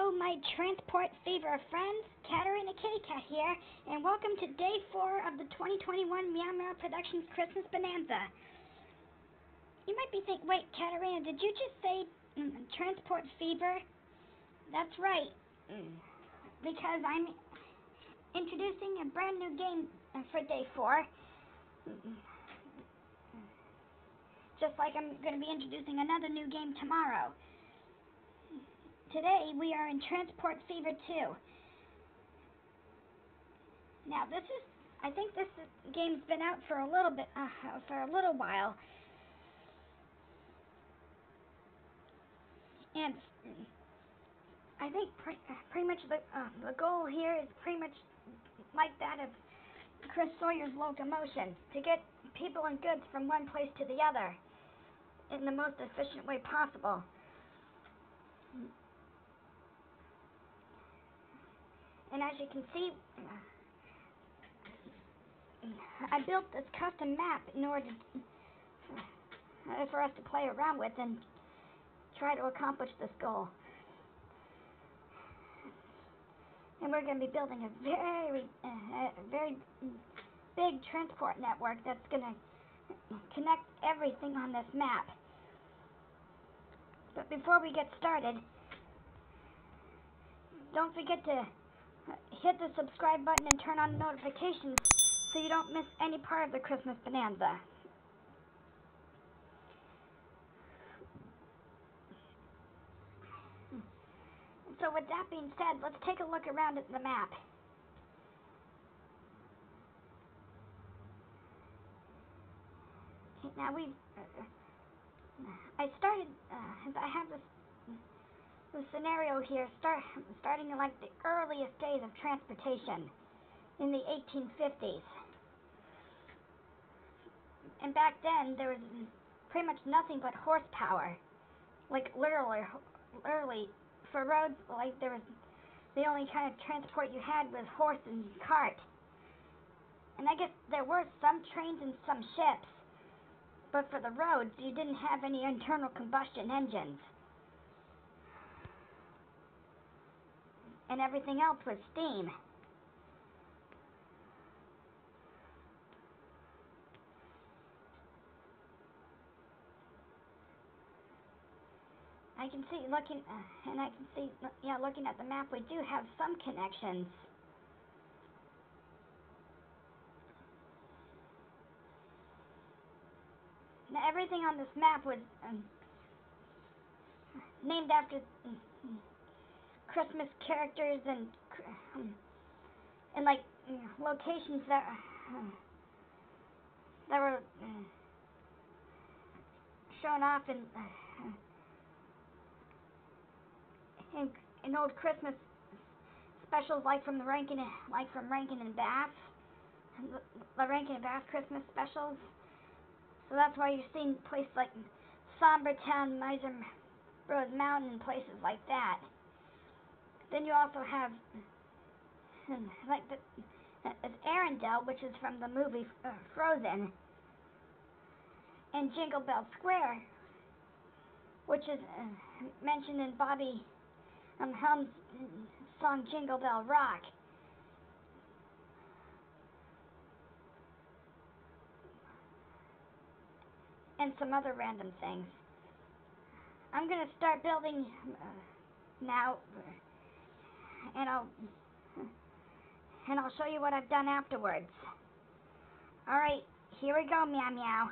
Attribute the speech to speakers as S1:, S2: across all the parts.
S1: Hello, my transport fever friends. Katarina Kitty Cat here, and welcome to Day 4 of the 2021 Meow Meow Productions Christmas Bonanza. You might be thinking, wait, Katarina, did you just say transport fever? That's right, because I'm introducing a brand new game for Day 4. Just like I'm going to be introducing another new game tomorrow. Today we are in Transport Fever 2. Now I think this game's been out for a little bit, for a little while. And I think pretty much the goal here is pretty much like that of Chris Sawyer's locomotion, to get people and goods from one place to the other in the most efficient way possible. And as you can see, I built this custom map in order for us to play around with and try to accomplish this goal. And we're going to be building a very big transport network that's going to connect everything on this map. But before we get started, don't forget to hit the subscribe button and turn on notifications so you don't miss any part of the Christmas Bonanza. So with that being said, let's take a look around at the map. Now I started, I have this scenario here starting in like the earliest days of transportation in the 1850s. And back then there was pretty much nothing but horsepower. Like literally for roads, like the only kind of transport you had was horse and cart. And I guess there were some trains and some ships, but for the roads you didn't have any internal combustion engines. And everything else was steam. I can see looking at the map, we do have some connections. Now everything on this map was named after Christmas characters and like locations that were shown off in old Christmas specials, like from Rankin and Bass, the Rankin and Bass Christmas specials. So that's why you're seeing places like Sombertown, Miser Rose Mountain, and places like that. Then you also have like Arendelle, which is from the movie Frozen, and Jingle Bell Square, which is mentioned in Bobby Helm's song Jingle Bell Rock. And some other random things. I'm going to start building now, and I'll show you what I've done afterwards. Alright, here we go, meow meow.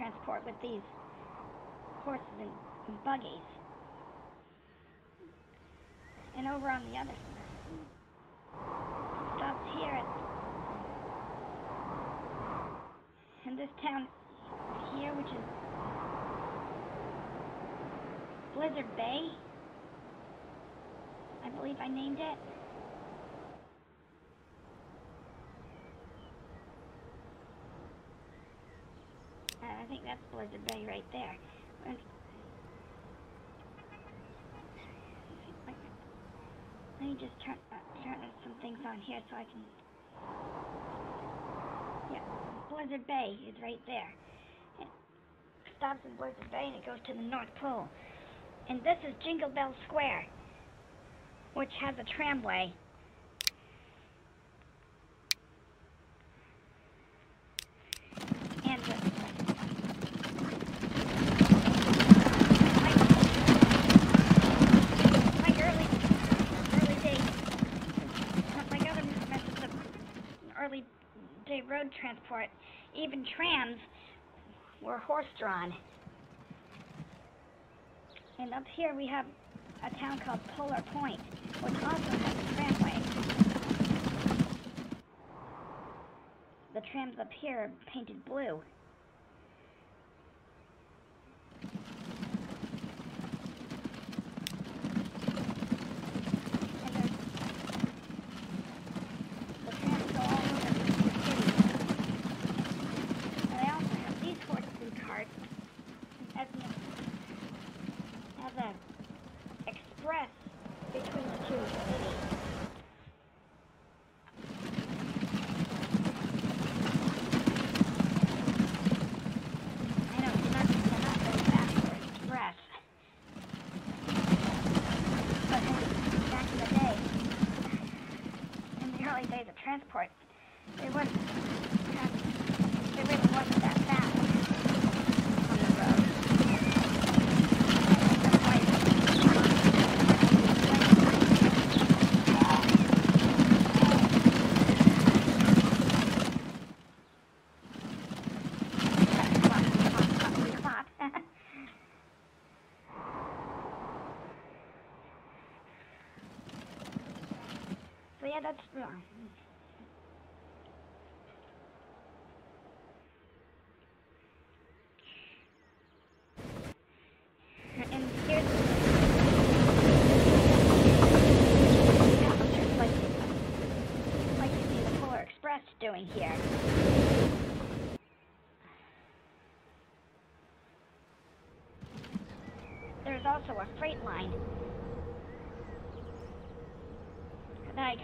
S1: transport with these horses and buggies. And over on the other side, stops here in this town here, which is Blizzard Bay, I believe I named it. I think that's Blizzard Bay right there. Let me just turn some things on here so I can... Yeah, Blizzard Bay is right there. It stops in Blizzard Bay and it goes to the North Pole. And this is Jingle Bell Square, which has a tramway. And early day road transport, even trams were horse-drawn. And up here we have a town called Polar Point, which also has a tramway. The trams up here are painted blue. Express between the two cities. I know, they're not very fast for express. But back in the day, in the early days of transport, they really wasn't that fast on the road. So yeah, that's and here's like you see the Polar Express doing here. There's also a freight line that I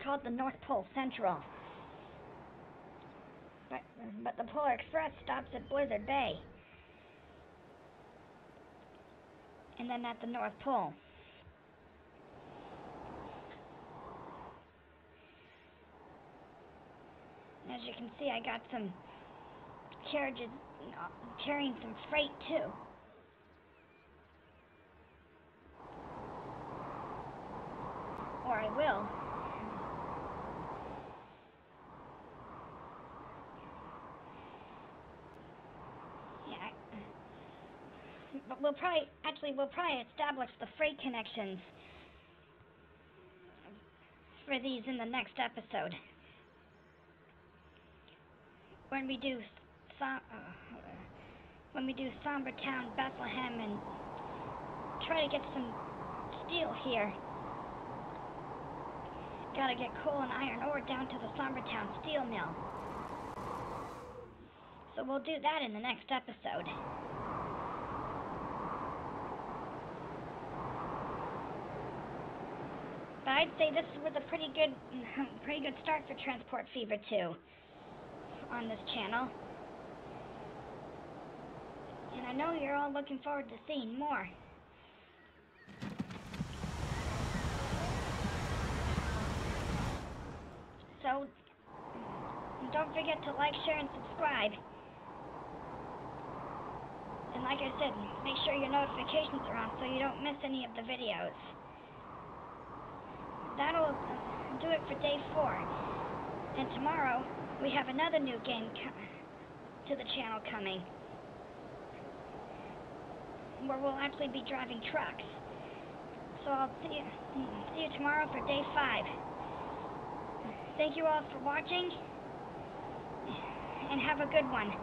S1: called the North Pole Central. But the Polar Express stops at Blizzard Bay. And then at the North Pole. As you can see, I got some carriages carrying some freight too. Or I will. Yeah. But we'll probably establish the freight connections for these in the next episode. When we do Somber Town, Bethlehem, and try to get some steel here. Gotta get coal and iron ore down to the Somber Town steel mill. So we'll do that in the next episode. But I'd say this was a pretty good start for Transport Fever 2 on this channel. And I know you're all looking forward to seeing more. So don't forget to like, share, and subscribe. And like I said, make sure your notifications are on so you don't miss any of the videos. That'll do it for day 4. And tomorrow, we have another new game to the channel coming. where we'll actually be driving trucks. So I'll see you tomorrow for day 5. Thank you all for watching, and have a good one.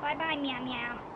S1: Bye-bye, meow meow.